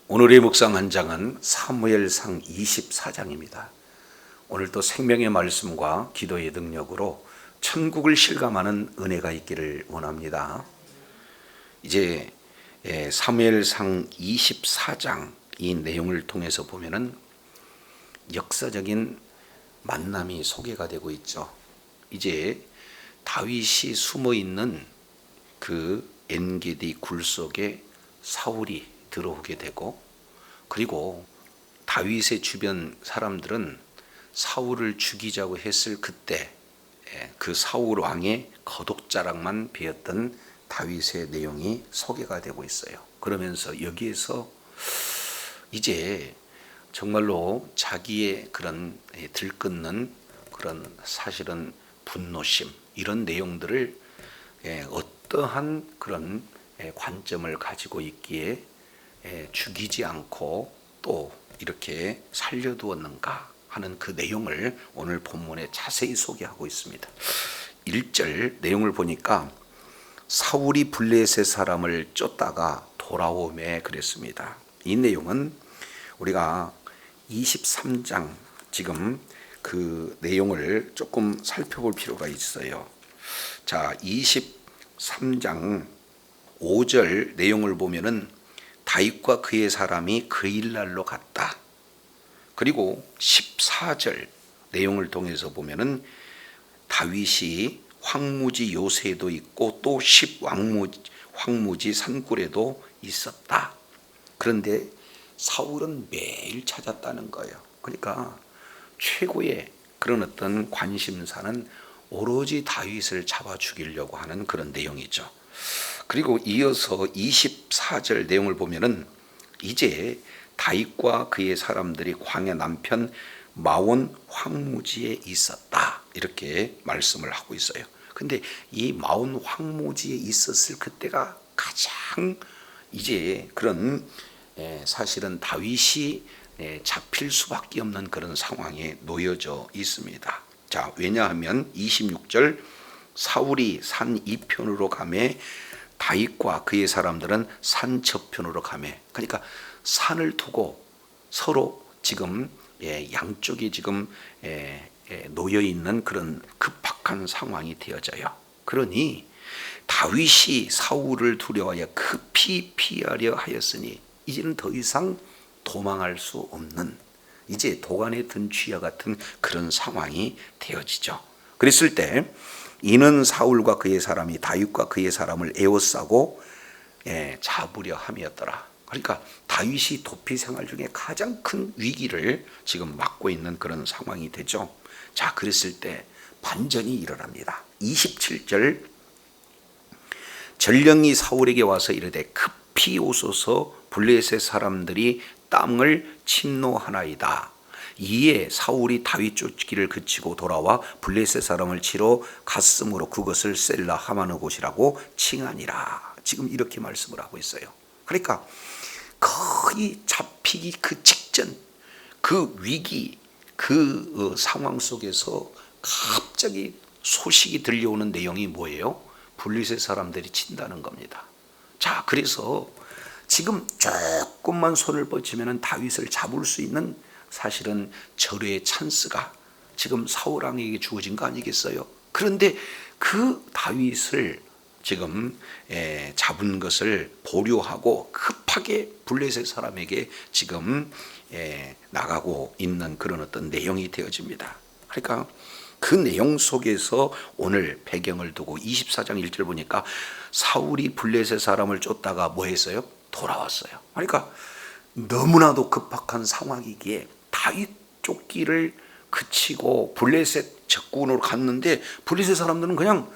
오늘의 묵상 한 장은 사무엘상 24장입니다. 오늘도 생명의 말씀과 기도의 능력으로 천국을 실감하는 은혜가 있기를 원합니다. 이제 사무엘상 24장 이 내용을 통해서 보면은 역사적인 만남이 소개가 되고 있죠. 이제 다윗이 숨어 있는 그 엔게디 굴 속에 사울이 들어오게 되고, 그리고 다윗의 주변 사람들은 사울을 죽이자고 했을 그때 그 사울 왕의 거독자락만 베었던 다윗의 내용이 소개가 되고 있어요. 그러면서 여기에서 이제 정말로 자기의 그런 들끓는 그런 사실은 분노심, 이런 내용들을 어떠한 그런 관점을 가지고 있기에 죽이지 않고 또 이렇게 살려두었는가 하는 그 내용을 오늘 본문에 자세히 소개하고 있습니다. 1절 내용을 보니까 사울이 블레셋 사람을 쫓다가 돌아오매 그랬습니다. 이 내용은 우리가 23장 지금 그 내용을 조금 살펴볼 필요가 있어요. 자, 23장 5절 내용을 보면은 다윗과 그의 사람이 그 일날로 갔다. 그리고 14절 내용을 통해서 보면은 다윗이 황무지 요새도 있고 또 10황무지 산굴에도 있었다. 그런데 사울은 매일 찾았다는 거예요. 그러니까 최고의 그런 어떤 관심사는 오로지 다윗을 잡아 죽이려고 하는 그런 내용이죠. 그리고 이어서 24절 내용을 보면은 이제 다윗과 그의 사람들이 광야 남편 마온 황무지에 있었다, 이렇게 말씀을 하고 있어요. 근데 이 마온 황무지에 있었을 그때가 가장 이제 그런 사실은 다윗이 잡힐 수밖에 없는 그런 상황에 놓여져 있습니다. 자, 왜냐하면 26절 사울이 산 이편으로 가매 다윗과 그의 사람들은 산 저편으로 가매, 그러니까 산을 두고 서로 지금 양쪽이 지금 놓여 있는 그런 급박한 상황이 되어져요. 그러니 다윗이 사울을 두려워하여 급히 피하려 하였으니 이제는 더 이상 도망할 수 없는, 이제 도간에 든 쥐와 같은 그런 상황이 되어지죠. 그랬을 때 이는 사울과 그의 사람이 다윗과 그의 사람을 에워싸고 잡으려 함이었더라. 그러니까 다윗이 도피 생활 중에 가장 큰 위기를 지금 맞고 있는 그런 상황이 되죠. 자, 그랬을 때 반전이 일어납니다. 27절 전령이 사울에게 와서 이르되 급히 오소서 블레셋 사람들이 땅을 침노하나이다. 이에 사울이 다윗 쫓기를 그치고 돌아와 블레셋 사람을 치러 갔으므로 그것을 셀라 하마느 곳이라고 칭하니라. 지금 이렇게 말씀을 하고 있어요. 그러니까 거의 잡히기 그 직전, 그 위기, 그 상황 속에서 갑자기 소식이 들려오는 내용이 뭐예요? 블레셋 사람들이 친다는 겁니다. 자, 그래서 지금 조금만 손을 뻗치면 다윗을 잡을 수 있는 사실은 절호의 찬스가 지금 사울 왕에게 주어진 거 아니겠어요? 그런데 그 다윗을 지금 잡은 것을 보류하고 급하게 블레셋 사람에게 지금 나가고 있는 그런 어떤 내용이 되어집니다. 그러니까 그 내용 속에서 오늘 배경을 두고 24장 1절 보니까 사울이 블레셋 사람을 쫓다가 뭐 했어요? 돌아왔어요. 그러니까 너무나도 급박한 상황이기에 다윗 쫓기를 그치고 블레셋 적군으로 갔는데 블레셋 사람들은 그냥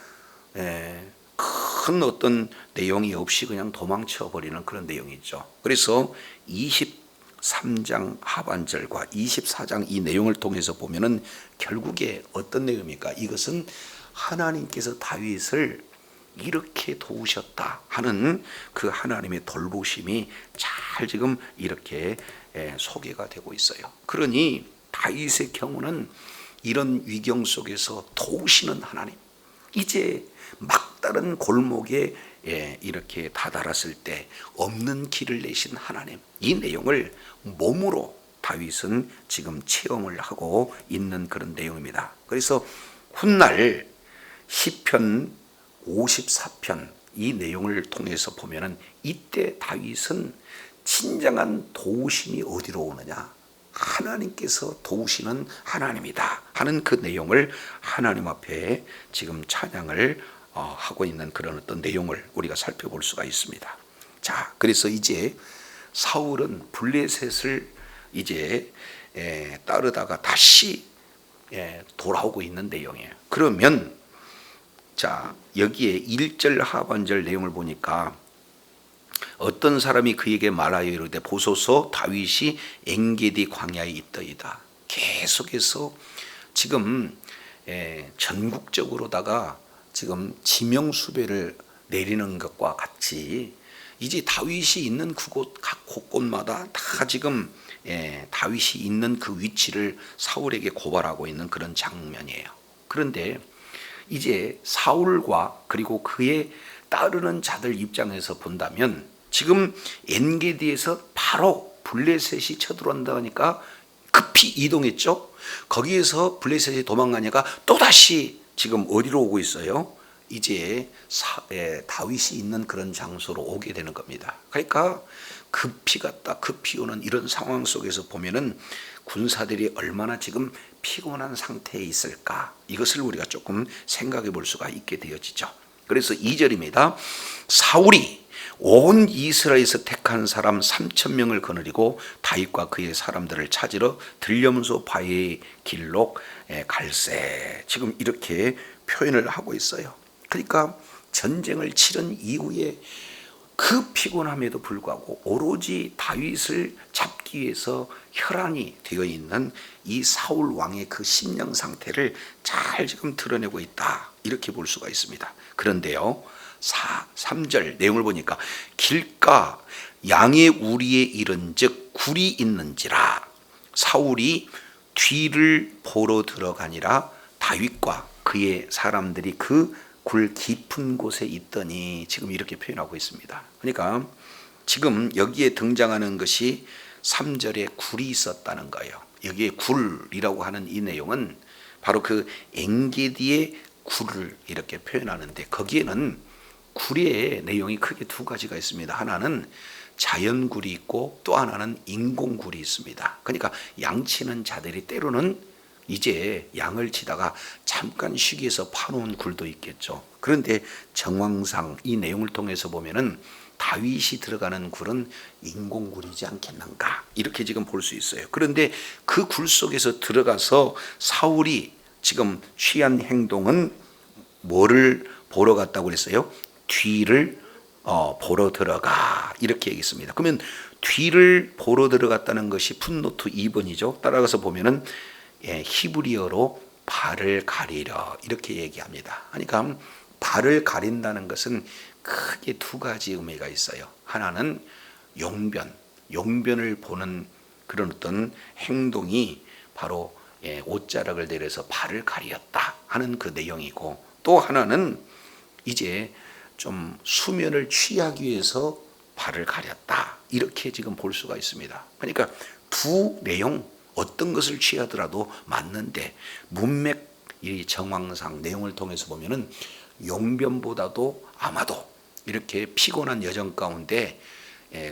큰 어떤 내용이 없이 그냥 도망쳐 버리는 그런 내용이죠. 그래서 23장 하반절과 24장 이 내용을 통해서 보면은 결국에 어떤 내용입니까? 이것은 하나님께서 다윗을 이렇게 도우셨다 하는 그 하나님의 돌보심이 잘 지금 이렇게 소개가 되고 있어요. 그러니 다윗의 경우는 이런 위경 속에서 도우시는 하나님, 이제 막다른 골목에 이렇게 다다랐을 때 없는 길을 내신 하나님, 이 내용을 몸으로 다윗은 지금 체험을 하고 있는 그런 내용입니다. 그래서 훗날 시편 54편 이 내용을 통해서 보면은 이때 다윗은 진정한 도우심이 어디로 오느냐, 하나님께서 도우시는 하나님이다 하는 그 내용을 하나님 앞에 지금 찬양을 하고 있는 그런 어떤 내용을 우리가 살펴볼 수가 있습니다. 자, 그래서 이제 사울은 블레셋을 이제 따르다가 다시 돌아오고 있는 내용이에요. 그러면 자, 여기에 1절 하반절 내용을 보니까 어떤 사람이 그에게 말하여 이르되 보소서 다윗이 엔게디 광야에 있더이다. 계속해서 지금 전국적으로다가 지금 지명수배를 내리는 것과 같이 이제 다윗이 있는 그곳 각 곳곳마다 다 지금 다윗이 있는 그 위치를 사울에게 고발하고 있는 그런 장면이에요. 그런데 이제 사울과 그리고 그의 따르는 자들 입장에서 본다면 지금 엔게디에서 바로 블레셋이 쳐들어온다니까 급히 이동했죠. 거기에서 블레셋이 도망가니까 또다시 지금 어디로 오고 있어요? 이제 다윗이 있는 그런 장소로 오게 되는 겁니다. 그러니까 급히 갔다 급히 오는 이런 상황 속에서 보면은 군사들이 얼마나 지금 피곤한 상태에 있을까, 이것을 우리가 조금 생각해 볼 수가 있게 되어지죠. 그래서 2절입니다. 사울이 온 이스라엘에서 택한 사람 3,000명을 거느리고 다윗과 그의 사람들을 찾으러 들려문소 바의 길로 갈새, 지금 이렇게 표현을 하고 있어요. 그러니까 전쟁을 치른 이후에 그 피곤함에도 불구하고 오로지 다윗을 잡기 위해서 혈안이 되어 있는 이 사울 왕의 그 심령 상태를 잘 지금 드러내고 있다, 이렇게 볼 수가 있습니다. 그런데요, 3절 내용을 보니까 길가 양의 우리에 이른즉 굴이 있는지라 사울이 뒤를 보러 들어가니라 다윗과 그의 사람들이 그 굴 깊은 곳에 있더니, 지금 이렇게 표현하고 있습니다. 그러니까 지금 여기에 등장하는 것이 3절에 굴이 있었다는 거예요. 여기에 굴이라고 하는 이 내용은 바로 그 엔게디의 굴을 이렇게 표현하는데, 거기에는 굴의 내용이 크게 두 가지가 있습니다. 하나는 자연굴이 있고 또 하나는 인공굴이 있습니다. 그러니까 양치는 자들이 때로는 이제 양을 치다가 잠깐 쉬기 위해서 파놓은 굴도 있겠죠. 그런데 정황상 이 내용을 통해서 보면은 다윗이 들어가는 굴은 인공굴이지 않겠는가, 이렇게 지금 볼 수 있어요. 그런데 그 굴 속에서 들어가서 사울이 지금 취한 행동은 뭐를 보러 갔다고 그랬어요? 뒤를 보러 들어가, 이렇게 얘기했습니다. 그러면 뒤를 보러 들어갔다는 것이 풋노트 2번이죠. 따라가서 보면은 히브리어로 발을 가리려, 이렇게 얘기합니다. 그러니까 발을 가린다는 것은 크게 두 가지 의미가 있어요. 하나는 용변을 보는 그런 어떤 행동이 바로 옷자락을 내려서 발을 가리었다 하는 그 내용이고, 또 하나는 이제 좀 수면을 취하기 위해서 발을 가렸다, 이렇게 지금 볼 수가 있습니다. 그러니까 두 내용 어떤 것을 취하더라도 맞는데, 문맥 이 정황상 내용을 통해서 보면은 용변보다도 아마도 이렇게 피곤한 여정 가운데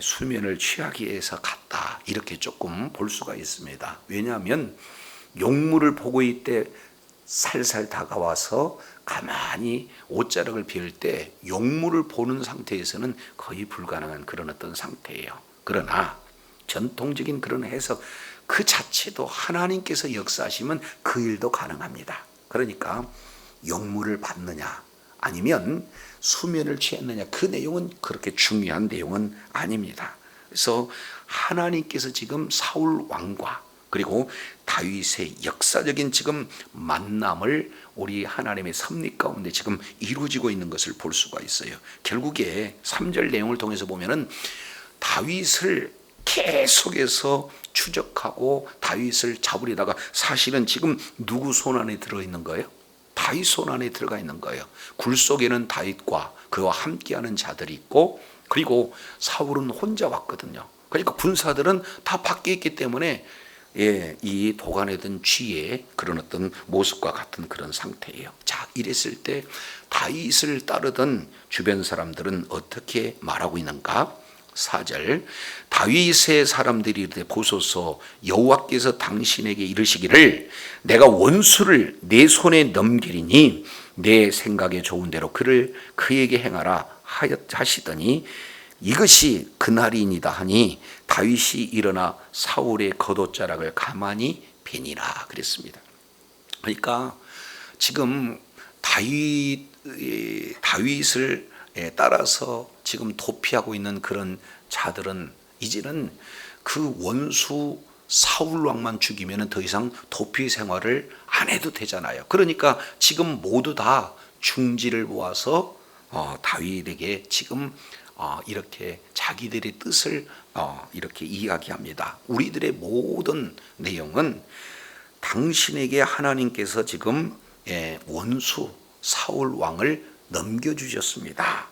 수면을 취하기 위해서 갔다, 이렇게 조금 볼 수가 있습니다. 왜냐하면 용물을 보고 있대 살살 다가와서 가만히 옷자락을 비울 때 용물을 보는 상태에서는 거의 불가능한 그런 어떤 상태예요. 그러나 전통적인 그런 해석 그 자체도 하나님께서 역사하시면 그 일도 가능합니다. 그러니까 용물을 받느냐 아니면 수면을 취했느냐, 그 내용은 그렇게 중요한 내용은 아닙니다. 그래서 하나님께서 지금 사울 왕과 그리고 다윗의 역사적인 지금 만남을 우리 하나님의 섭리 가운데 지금 이루어지고 있는 것을 볼 수가 있어요. 결국에 3절 내용을 통해서 보면은 다윗을 계속해서 추적하고 다윗을 잡으려다가 사실은 지금 누구 손 안에 들어있는 거예요? 다윗 손 안에 들어가 있는 거예요. 굴 속에는 다윗과 그와 함께하는 자들이 있고, 그리고 사울은 혼자 왔거든요. 그러니까 군사들은 다 밖에 있기 때문에 이 도간에 든 쥐의 그런 어떤 모습과 같은 그런 상태예요. 자, 이랬을 때 다윗을 따르던 주변 사람들은 어떻게 말하고 있는가? 4절, 다윗의 사람들이 이르되 보소서, 여호와께서 당신에게 이르시기를 내가 원수를 내 손에 넘기리니 내 생각에 좋은 대로 그에게 행하라 하시더니 이것이 그날이니이다 하니 다윗이 일어나 사울의 겉옷자락을 가만히 베니라 그랬습니다. 그러니까 지금 다윗을 따라서 지금 도피하고 있는 그런 자들은 이제는 그 원수 사울 왕만 죽이면 더 이상 도피 생활을 안 해도 되잖아요. 그러니까 지금 모두 다 중지를 모아서 다윗에게 지금 이렇게 자기들의 뜻을 이렇게 이야기합니다. 우리들의 모든 내용은 당신에게 하나님께서 지금 원수 사울 왕을 넘겨주셨습니다.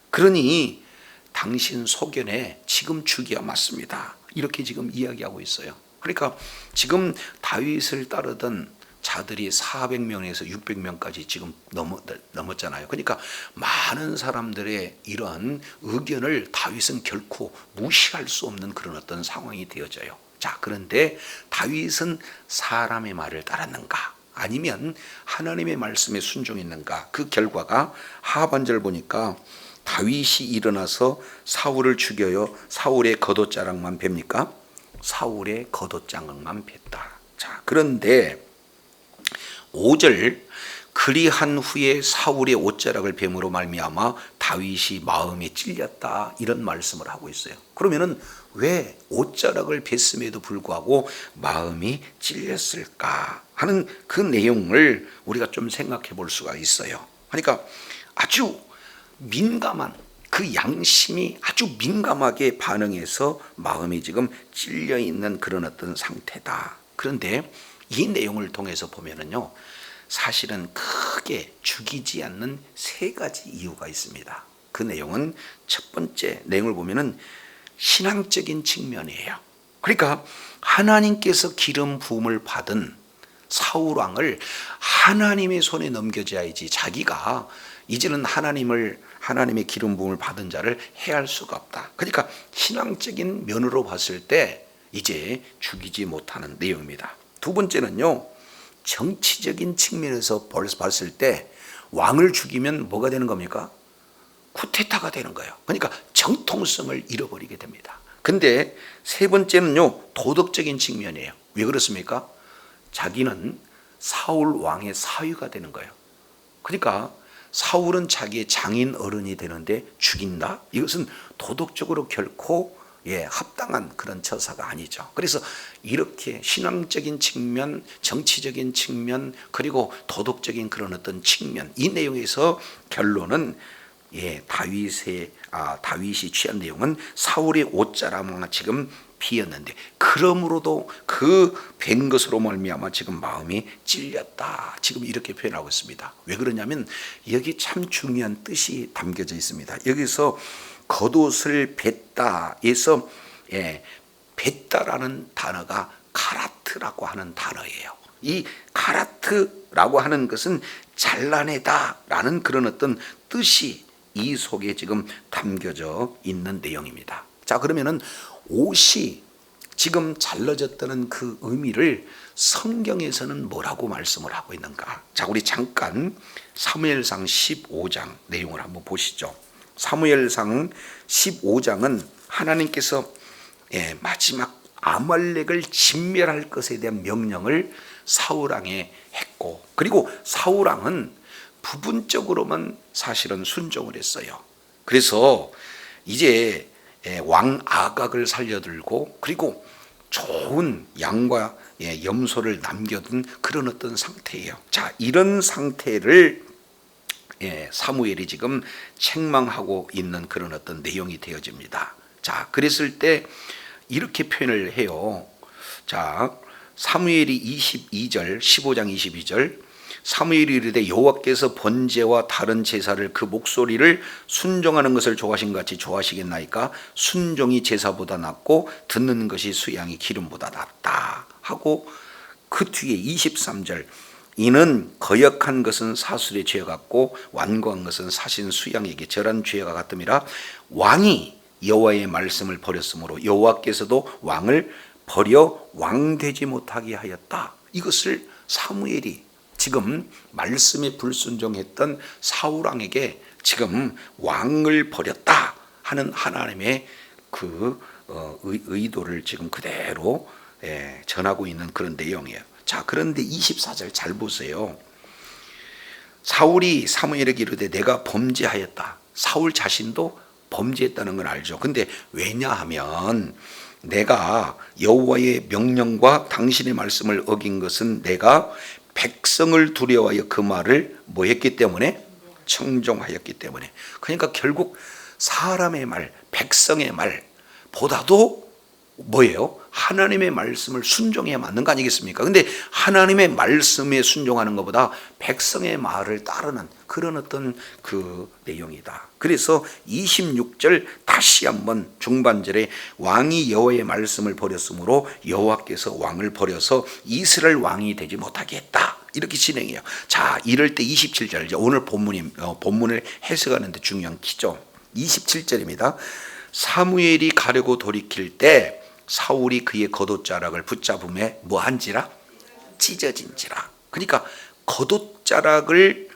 그러니 당신 소견에 지금 죽여야 맞습니다. 이렇게 지금 이야기하고 있어요. 그러니까 지금 다윗을 따르던 자들이 400명에서 600명까지 지금 넘었잖아요. 그러니까 많은 사람들의 이런 의견을 다윗은 결코 무시할 수 없는 그런 어떤 상황이 되어져요. 자, 그런데 다윗은 사람의 말을 따랐는가? 아니면 하나님의 말씀에 순종했는가? 그 결과가 하반절 보니까 다윗이 일어나서 사울을 죽여요. 사울의 겉옷자락만 뵙니까? 사울의 겉옷자락만 뱉다. 자, 그런데 5절, 그리한 후에 사울의 옷자락을 뱀으로 말미암아 다윗이 마음에 찔렸다, 이런 말씀을 하고 있어요. 그러면은 왜 옷자락을 뱉음에도 불구하고 마음이 찔렸을까 하는 그 내용을 우리가 좀 생각해 볼 수가 있어요. 그러니까 아주 민감한 그 양심이 아주 민감하게 반응해서 마음이 지금 찔려 있는 그런 어떤 상태다. 그런데 이 내용을 통해서 보면은요, 사실은 크게 죽이지 않는 3가지 이유가 있습니다. 그 내용은 첫 번째 내용을 보면은 신앙적인 측면이에요. 그러니까 하나님께서 기름 부음을 받은 사울 왕을 하나님의 손에 넘겨줘야지, 자기가 이제는 하나님의 기름 부음을 받은 자를 해할 수가 없다. 그러니까 신앙적인 면으로 봤을 때 이제 죽이지 못하는 내용입니다. 두 번째는요, 정치적인 측면에서 봤을 때 왕을 죽이면 뭐가 되는 겁니까? 쿠데타가 되는 거예요. 그러니까 정통성을 잃어버리게 됩니다. 근데 세 번째는요, 도덕적인 측면이에요. 왜 그렇습니까? 자기는 사울 왕의 사위가 되는 거예요. 그러니까 사울은 자기의 장인 어른이 되는데 죽인다? 이것은 도덕적으로 결코 합당한 그런 처사가 아니죠. 그래서 이렇게 신앙적인 측면, 정치적인 측면, 그리고 도덕적인 그런 어떤 측면, 이 내용에서 결론은 다윗이 취한 내용은 사울의 옷자락만 지금 비었는데, 그러므로도 그 뵌 것으로 말미암아 지금 마음이 찔렸다, 지금 이렇게 표현하고 있습니다. 왜 그러냐면 여기 참 중요한 뜻이 담겨져 있습니다. 여기서 겉옷을 뱉다에서 뱉다라는 단어가 카라트라고 하는 단어예요. 이 카라트라고 하는 것은 잘라내다라는 그런 어떤 뜻이 이 속에 지금 담겨져 있는 내용입니다. 자, 그러면은 옷이 지금 잘라졌다는 그 의미를 성경에서는 뭐라고 말씀을 하고 있는가? 자, 우리 잠깐 사무엘상 15장 내용을 한번 보시죠. 사무엘상 15장은 하나님께서 마지막 아말렉을 진멸할 것에 대한 명령을 사울왕에 했고, 그리고 사울왕은 부분적으로만 사실은 순종을 했어요. 그래서 이제 왕 아각을 살려들고, 그리고 좋은 양과 염소를 남겨둔 그런 어떤 상태예요. 자, 이런 상태를 사무엘이 지금 책망하고 있는 그런 어떤 내용이 되어집니다. 자, 그랬을 때 이렇게 표현을 해요. 자, 사무엘이 22절, 15장 22절, 사무엘이 이르되 여호와께서 번제와 다른 제사를 그 목소리를 순종하는 것을 좋아하신 것 같이 좋아하시겠나이까? 순종이 제사보다 낫고 듣는 것이 수양이 기름보다 낫다 하고, 그 뒤에 23절, 이는 거역한 것은 사술의 죄 같고 완고한 것은 사신 수양에게 절한 죄가 같음이라. 왕이 여호와의 말씀을 버렸으므로 여호와께서도 왕을 버려 왕되지 못하게 하였다. 이것을 사무엘이 지금 말씀에 불순종했던 사울왕에게 지금 왕을 버렸다 하는 하나님의 그 의도를 지금 그대로 전하고 있는 그런 내용이에요. 자, 그런데 24절 잘 보세요. 사울이 사무엘에게 이르되 내가 범죄하였다. 사울 자신도 범죄했다는 건 알죠. 근데 왜냐하면 내가 여호와의 명령과 당신의 말씀을 어긴 것은 내가 백성을 두려워하여 그 말을 뭐 했기 때문에? 청종하였기 때문에. 그러니까 결국 사람의 말, 백성의 말보다도 뭐예요? 하나님의 말씀을 순종해야 맞는 거 아니겠습니까? 근데 하나님의 말씀에 순종하는 것보다 백성의 말을 따르는 그런 어떤 그 내용이다. 그래서 26절 다시 한번 중반절에 왕이 여호와의 말씀을 버렸으므로 여호와께서 왕을 버려서 이스라엘 왕이 되지 못하게 했다. 이렇게 진행해요. 자, 이럴 때 27절, 오늘 본문을 해석하는 데 중요한 키죠. 27절입니다. 사무엘이 가려고 돌이킬 때 사울이 그의 겉옷자락을 붙잡음에 뭐한지라? 찢어진지라. 그러니까 겉옷자락을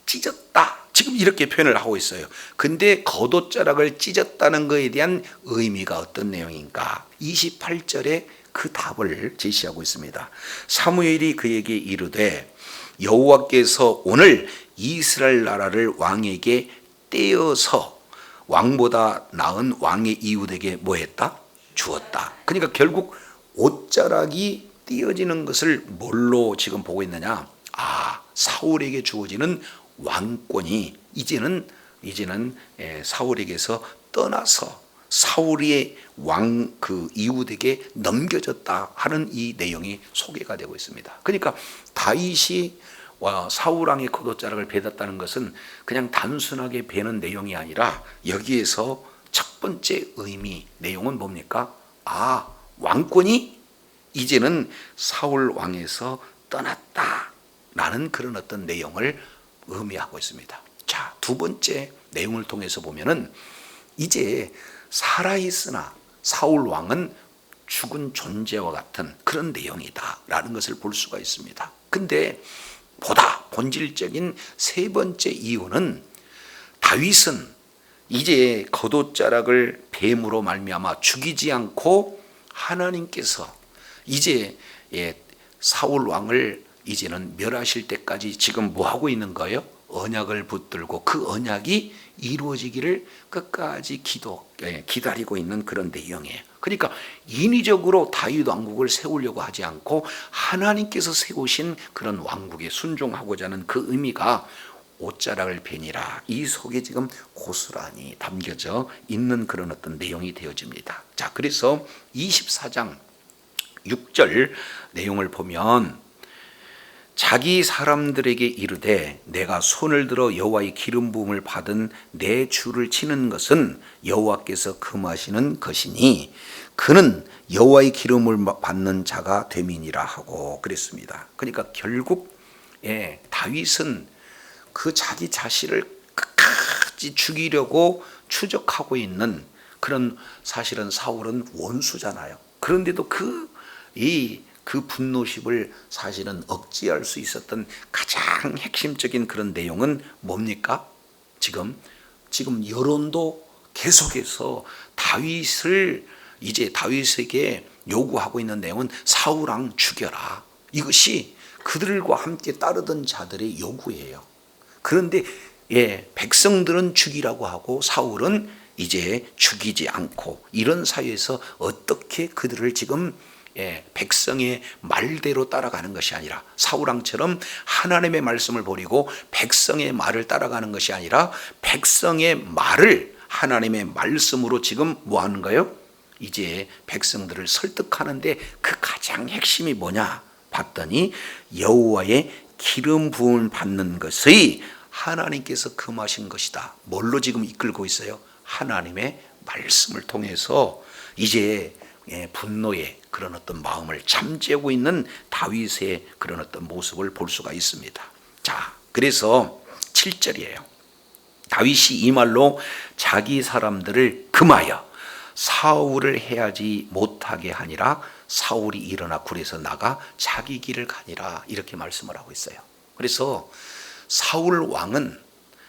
찢었다, 지금 이렇게 표현을 하고 있어요. 근데 겉옷자락을 찢었다는 것에 대한 의미가 어떤 내용인가? 28절에 그 답을 제시하고 있습니다. 사무엘이 그에게 이르되 여호와께서 오늘 이스라엘 나라를 왕에게 떼어서 왕보다 나은 왕의 이웃에게 뭐했다? 주었다. 그러니까 결국 옷자락이 띄어지는 것을 뭘로 지금 보고 있느냐? 사울에게 주어지는 왕권이 이제는 사울에게서 떠나서 사울의 왕 그 이웃에게 넘겨졌다 하는 이 내용이 소개가 되고 있습니다. 그러니까 다윗이 사울 왕의 겉옷자락을 베었다는 것은 그냥 단순하게 베는 내용이 아니라 여기에서 첫 번째 의미 내용은 뭡니까? 왕권이 이제는 사울 왕에서 떠났다라는 그런 어떤 내용을 의미하고 있습니다. 자, 두 번째 내용을 통해서 보면은 이제 살아있으나 사울 왕은 죽은 존재와 같은 그런 내용이다라는 것을 볼 수가 있습니다. 근데 보다 본질적인 세 번째 이유는 다윗은 이제 겉옷자락을 뱀으로 말미암아 죽이지 않고 하나님께서 이제 사울 왕을 이제는 멸하실 때까지 지금 뭐 하고 있는 거예요? 언약을 붙들고 그 언약이 이루어지기를 끝까지 기다리고 있는 그런 내용이에요. 그러니까 인위적으로 다윗 왕국을 세우려고 하지 않고 하나님께서 세우신 그런 왕국에 순종하고자 하는 그 의미가 옷자락을 베니라, 이 속에 지금 고스란히 담겨져 있는 그런 어떤 내용이 되어집니다. 자, 그래서 24장 6절 내용을 보면 자기 사람들에게 이르되 내가 손을 들어 여호와의 기름 부음을 받은 내 주를 치는 것은 여호와께서 금하시는 것이니 그는 여호와의 기름을 받는 자가 됨이니라 하고 그랬습니다. 그러니까 결국 다윗은 그 자기 자신을 끝까지 죽이려고 추적하고 있는 그런, 사실은 사울은 원수잖아요. 그런데도 그 분노심을 사실은 억제할 수 있었던 가장 핵심적인 그런 내용은 뭡니까? 지금 여론도 계속해서 다윗에게 요구하고 있는 내용은 사울 왕 죽여라. 이것이 그들과 함께 따르던 자들의 요구예요. 그런데 백성들은 죽이라고 하고 사울은 이제 죽이지 않고, 이런 사회에서 어떻게 그들을 지금 백성의 말대로 따라가는 것이 아니라, 사울왕처럼 하나님의 말씀을 버리고 백성의 말을 따라가는 것이 아니라 백성의 말을 하나님의 말씀으로 지금 뭐 하는 거예요? 이제 백성들을 설득하는데 그 가장 핵심이 뭐냐 봤더니 여호와의 기름 부음을 받는 것의 하나님께서 금하신 것이다. 뭘로 지금 이끌고 있어요? 하나님의 말씀을 통해서 이제 분노의 그런 어떤 마음을 잠재우고 있는 다윗의 그런 어떤 모습을 볼 수가 있습니다. 자, 그래서 7절이에요. 다윗이 이 말로 자기 사람들을 금하여 사울을 해하지 못하게 하니라. 사울이 일어나 굴에서 나가 자기 길을 가니라. 이렇게 말씀을 하고 있어요. 그래서 사울 왕은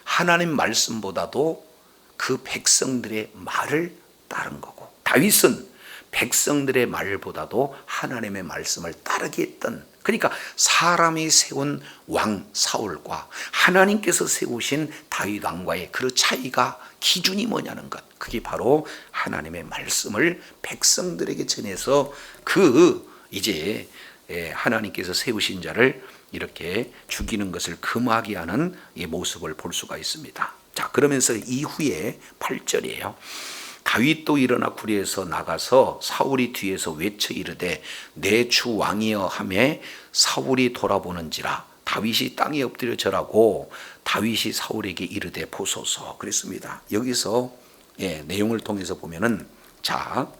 하나님 말씀보다도 그 백성들의 말을 따른 거고, 다윗은 백성들의 말보다도 하나님의 말씀을 따르게 했던, 그러니까 사람이 세운 왕 사울과 하나님께서 세우신 다윗 왕과의 그 차이가, 기준이 뭐냐는 것, 그게 바로 하나님의 말씀을 백성들에게 전해서 이제 하나님께서 세우신 자를 이렇게 죽이는 것을 금하게 하는 이 모습을 볼 수가 있습니다. 자, 그러면서 이후에 8절이에요. 다윗도 일어나 구리에서 나가서 사울이 뒤에서 외쳐 이르되 내 주 왕이여 하매 사울이 돌아보는지라 다윗이 땅에 엎드려 절하고 다윗이 사울에게 이르되 보소서 그랬습니다. 여기서 내용을 통해서 보면은, 자,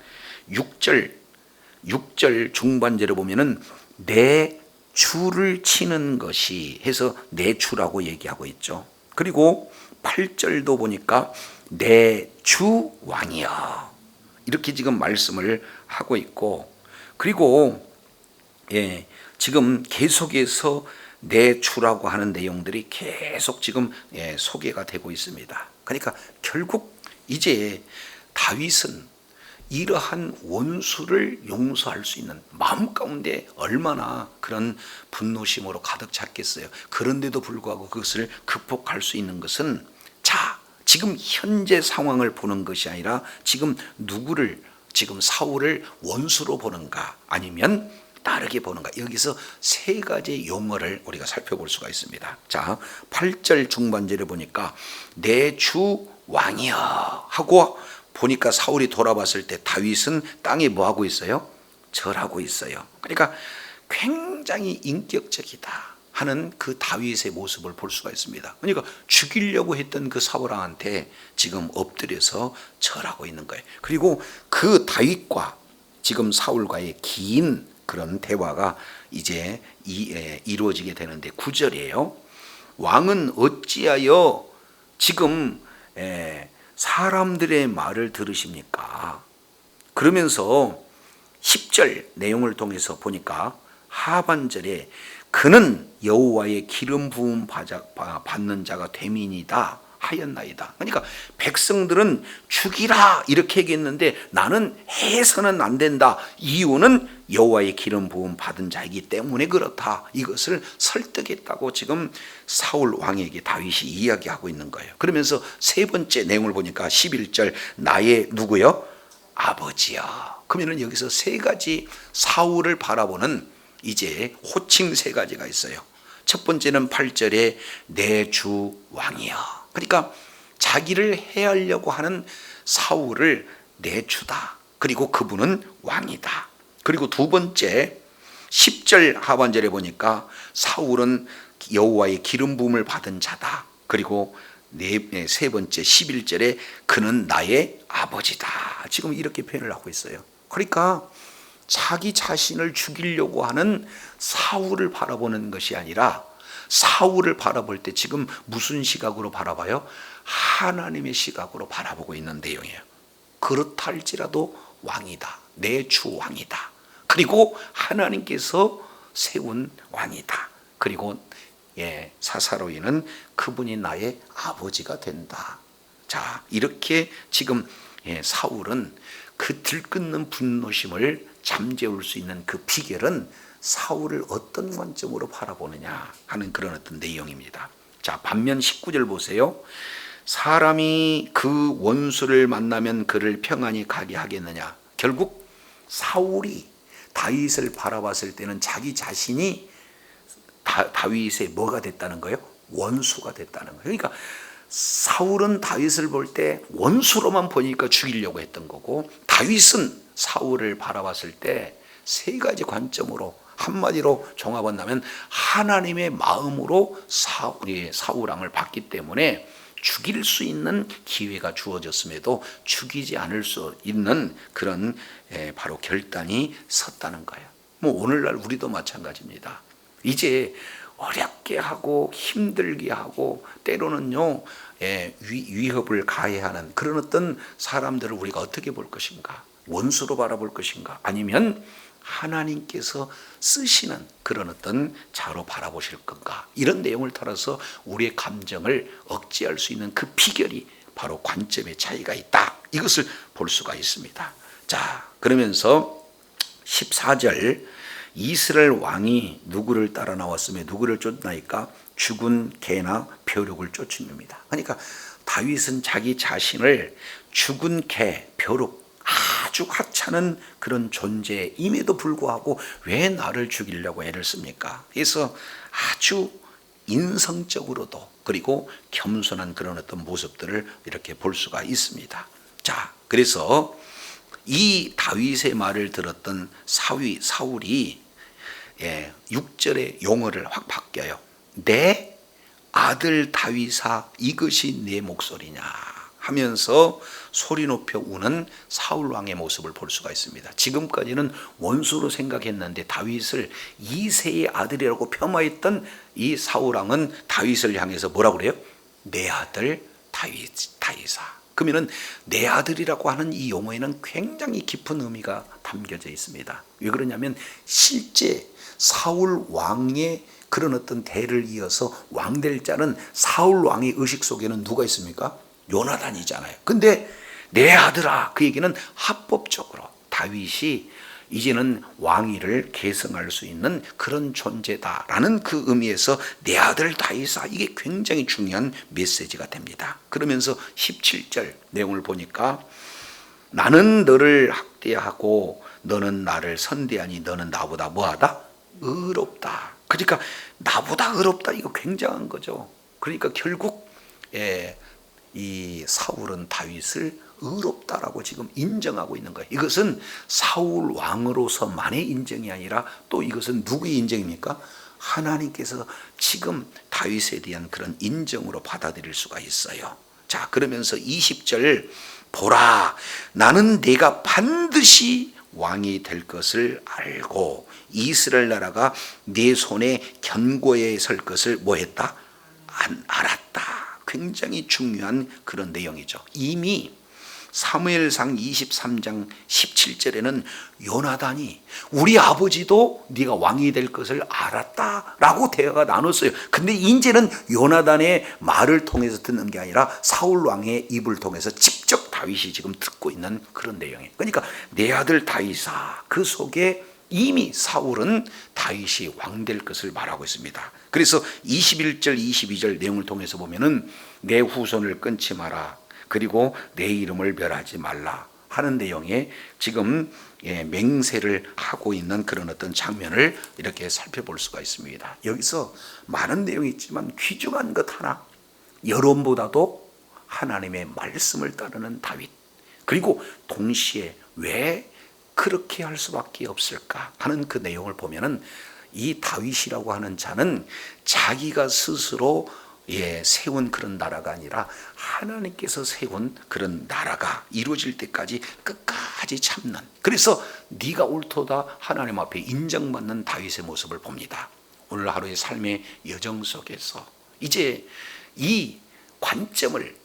6절 중반절에 보면은 내 주를 치는 것이 해서 내 주라고 얘기하고 있죠. 그리고 8절도 보니까 내 주 왕이여 이렇게 지금 말씀을 하고 있고, 그리고 지금 계속해서 내 주라고 하는 내용들이 계속 지금 소개가 되고 있습니다. 그러니까 결국 이제 다윗은 이러한 원수를 용서할 수 있는 마음 가운데 얼마나 그런 분노심으로 가득 찼겠어요. 그런데도 불구하고 그것을 극복할 수 있는 것은, 자, 지금 현재 상황을 보는 것이 아니라 지금 누구를, 지금 사울을 원수로 보는가 아니면 다르게 보는가, 여기서 세 가지 용어를 우리가 살펴볼 수가 있습니다. 자, 8절 중반절에 보니까 내 주 왕이여 하고 보니까 사울이 돌아봤을 때 다윗은 땅에 뭐 하고 있어요? 절하고 있어요. 그러니까 굉장히 인격적이다 하는 그 다윗의 모습을 볼 수가 있습니다. 그러니까 죽이려고 했던 그 사울왕한테 지금 엎드려서 절하고 있는 거예요. 그리고 그 다윗과 지금 사울과의 긴 그런 대화가 이제 이루어지게 되는데 9절이에요. 왕은 어찌하여 지금 사람들의 말을 들으십니까? 그러면서 10절 내용을 통해서 보니까 하반절에 그는 여호와의 기름 부음 받는 자가 됨이니이다 하였나이다. 그러니까 백성들은 죽이라 이렇게 얘기했는데 나는 해서는 안 된다. 이유는 여호와의 기름 부음 받은 자이기 때문에 그렇다. 이것을 설득했다고 지금 사울 왕에게 다윗이 이야기하고 있는 거예요. 그러면서 세 번째 내용을 보니까 11절 나의 누구요? 아버지야. 그러면 여기서 세 가지 사울을 바라보는 이제 호칭 세 가지가 있어요. 첫 번째는 8절에 내 주 왕이야. 그러니까 자기를 해하려고 하는 사울을 내 주다. 그리고 그분은 왕이다. 그리고 두 번째 10절 하반절에 보니까 사울은 여호와의 기름 부음을 받은 자다. 그리고 세 번째 11절에 그는 나의 아버지다. 지금 이렇게 표현을 하고 있어요. 그러니까 자기 자신을 죽이려고 하는 사울을 바라보는 것이 아니라 사울을 바라볼 때 지금 무슨 시각으로 바라봐요? 하나님의 시각으로 바라보고 있는 내용이에요. 그렇다 할지라도 왕이다. 내 주 왕이다. 그리고 하나님께서 세운 왕이다. 그리고 사사로이는 그분이 나의 아버지가 된다. 자, 이렇게 지금 사울은 그 들끓는 분노심을 잠재울 수 있는 그 비결은 사울을 어떤 관점으로 바라보느냐 하는 그런 어떤 내용입니다. 자, 반면 19절 보세요. 사람이 그 원수를 만나면 그를 평안히 가게 하겠느냐. 결국 사울이 다윗을 바라봤을 때는 자기 자신이 다윗의 뭐가 됐다는 거예요? 원수가 됐다는 거예요. 그러니까 사울은 다윗을 볼 때 원수로만 보니까 죽이려고 했던 거고, 다윗은 사울을 바라봤을 때 세 가지 관점으로 한마디로 종합한다면 하나님의 마음으로 사울 왕을 봤기 때문에 죽일 수 있는 기회가 주어졌음에도 죽이지 않을 수 있는 그런 바로 결단이 섰다는 거예요. 뭐 오늘날 우리도 마찬가지입니다. 이제 어렵게 하고 힘들게 하고 때로는요 위협을 가해하는 그런 어떤 사람들을 우리가 어떻게 볼 것인가? 원수로 바라볼 것인가? 아니면 하나님께서 쓰시는 그런 어떤 자로 바라보실 건가? 이런 내용을 따라서 우리의 감정을 억제할 수 있는 그 비결이 바로 관점의 차이가 있다. 이것을 볼 수가 있습니다. 자, 그러면서 14절 이스라엘 왕이 누구를 따라 나왔으며 누구를 쫓나이까? 죽은 개나 벼룩을 쫓으입니다. 그러니까 다윗은 자기 자신을 죽은 개, 벼룩, 아주 하찮은 그런 존재임에도 불구하고 왜 나를 죽이려고 애를 씁니까? 그래서 아주 인성적으로도 그리고 겸손한 그런 어떤 모습들을 이렇게 볼 수가 있습니다. 자, 그래서 이 다윗의 말을 들었던 사울이 6절의 용어를 확 바뀌어요. 내 아들 다윗아 이것이 내 목소리냐 하면서 소리 높여 우는 사울 왕의 모습을 볼 수가 있습니다. 지금까지는 원수로 생각했는데 다윗을 이새의 아들이라고 폄하했던 이 사울 왕은 다윗을 향해서 뭐라고 그래요? 내 아들 다윗아. 그러면은 내 아들이라고 하는 이 용어에는 굉장히 깊은 의미가 담겨져 있습니다. 왜 그러냐면 실제 사울 왕의 그런 어떤 대를 이어서 왕 될 자는 사울 왕의 의식 속에는 누가 있습니까? 요나단이잖아요. 근데 내 아들아, 그 얘기는 합법적으로 다윗이 이제는 왕위를 계승할 수 있는 그런 존재다라는 그 의미에서 내 아들 다윗아, 이게 굉장히 중요한 메시지가 됩니다. 그러면서 17절 내용을 보니까 나는 너를 학대하고 너는 나를 선대하니 너는 나보다 뭐하다? 의롭다. 그러니까 나보다 의롭다, 이거 굉장한 거죠. 그러니까 결국 이 사울은 다윗을 의롭다라고 지금 인정하고 있는 거예요. 이것은 사울 왕으로서만의 인정이 아니라 또 이것은 누구의 인정입니까? 하나님께서 지금 다윗에 대한 그런 인정으로 받아들일 수가 있어요. 자, 그러면서 20절 보라, 나는 네가 반드시 왕이 될 것을 알고 이스라엘 나라가 네 손에 견고에 설 것을 뭐 했다? 알았다. 굉장히 중요한 그런 내용이죠. 이미 사무엘상 23장 17절에는 요나단이 우리 아버지도 네가 왕이 될 것을 알았다라고 대화가 나눴어요. 근데 이제는 요나단의 말을 통해서 듣는 게 아니라 사울 왕의 입을 통해서 직접 다윗이 지금 듣고 있는 그런 내용이에요. 그러니까 내 아들 다윗아, 그 속에 이미 사울은 다윗이 왕 될 것을 말하고 있습니다. 그래서 21절 22절 내용을 통해서 보면은 내 후손을 끊지 마라, 그리고 내 이름을 멸하지 말라 하는 내용에 지금 맹세를 하고 있는 그런 어떤 장면을 이렇게 살펴볼 수가 있습니다. 여기서 많은 내용이 있지만 귀중한 것 하나, 여론보다도 하나님의 말씀을 따르는 다윗, 그리고 동시에 왜 그렇게 할 수밖에 없을까 하는 그 내용을 보면은 이 다윗이라고 하는 자는 자기가 스스로 세운 그런 나라가 아니라 하나님께서 세운 그런 나라가 이루어질 때까지 끝까지 참는, 그래서 네가 옳도다 하나님 앞에 인정받는 다윗의 모습을 봅니다. 오늘 하루의 삶의 여정 속에서 이제 이 관점을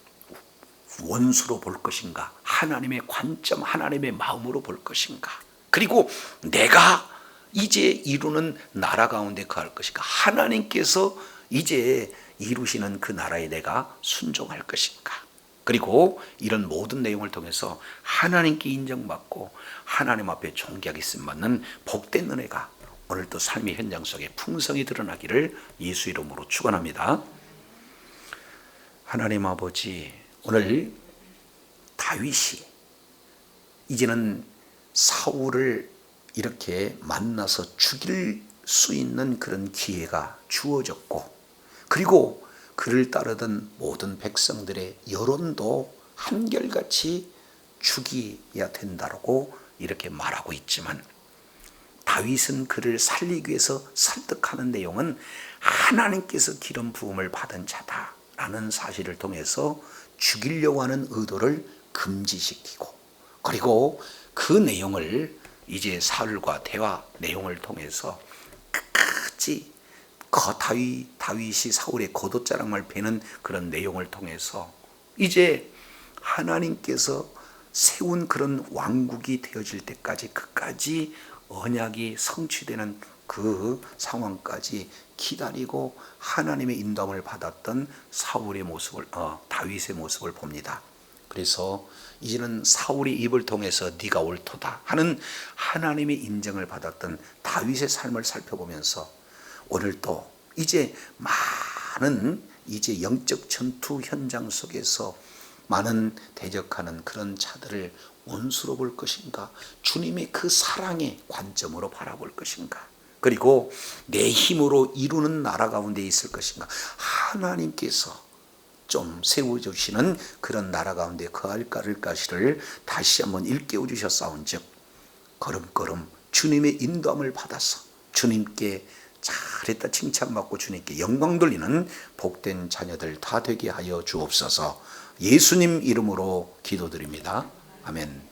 원수로 볼 것인가, 하나님의 관점, 하나님의 마음으로 볼 것인가, 그리고 내가 이제 이루는 나라 가운데 거할 것인가, 하나님께서 이제 이루시는 그 나라에 내가 순종할 것인가. 그리고 이런 모든 내용을 통해서 하나님께 인정받고 하나님 앞에 존귀하게 쓰임받는 복된 은혜가 오늘도 삶의 현장 속에 풍성히 드러나기를 예수 이름으로 축원합니다. 하나님 아버지, 오늘 다윗이 이제는 사울을 이렇게 만나서 죽일 수 있는 그런 기회가 주어졌고, 그리고 그를 따르던 모든 백성들의 여론도 한결같이 죽여야 된다고 이렇게 말하고 있지만, 다윗은 그를 살리기 위해서 설득하는 내용은 하나님께서 기름 부음을 받은 자다라는 사실을 통해서 죽이려고 하는 의도를 금지시키고, 그리고 그 내용을 이제 사울과 대화 내용을 통해서 끝까지 다윗이 사울의 겉옷자랑을 베는 그런 내용을 통해서 이제 하나님께서 세운 그런 왕국이 되어질 때까지 끝까지 언약이 성취되는 그 상황까지 기다리고 하나님의 인도함을 받았던 다윗의 모습을 봅니다. 그래서 이제는 사울의 입을 통해서 네가 옳도다 하는 하나님의 인정을 받았던 다윗의 삶을 살펴보면서 오늘 또 이제 많은 이제 영적 전투 현장 속에서 많은 대적하는 그런 자들을 원수로 볼 것인가, 주님의 그 사랑의 관점으로 바라볼 것인가, 그리고 내 힘으로 이루는 나라 가운데 있을 것인가, 하나님께서 좀 세워주시는 그런 나라 가운데 거할 것을 다시 한번 일깨워 주셨사온즉 걸음걸음 주님의 인도함을 받아서 주님께 잘했다 칭찬받고 주님께 영광 돌리는 복된 자녀들 다 되게 하여 주옵소서. 예수님 이름으로 기도드립니다. 아멘.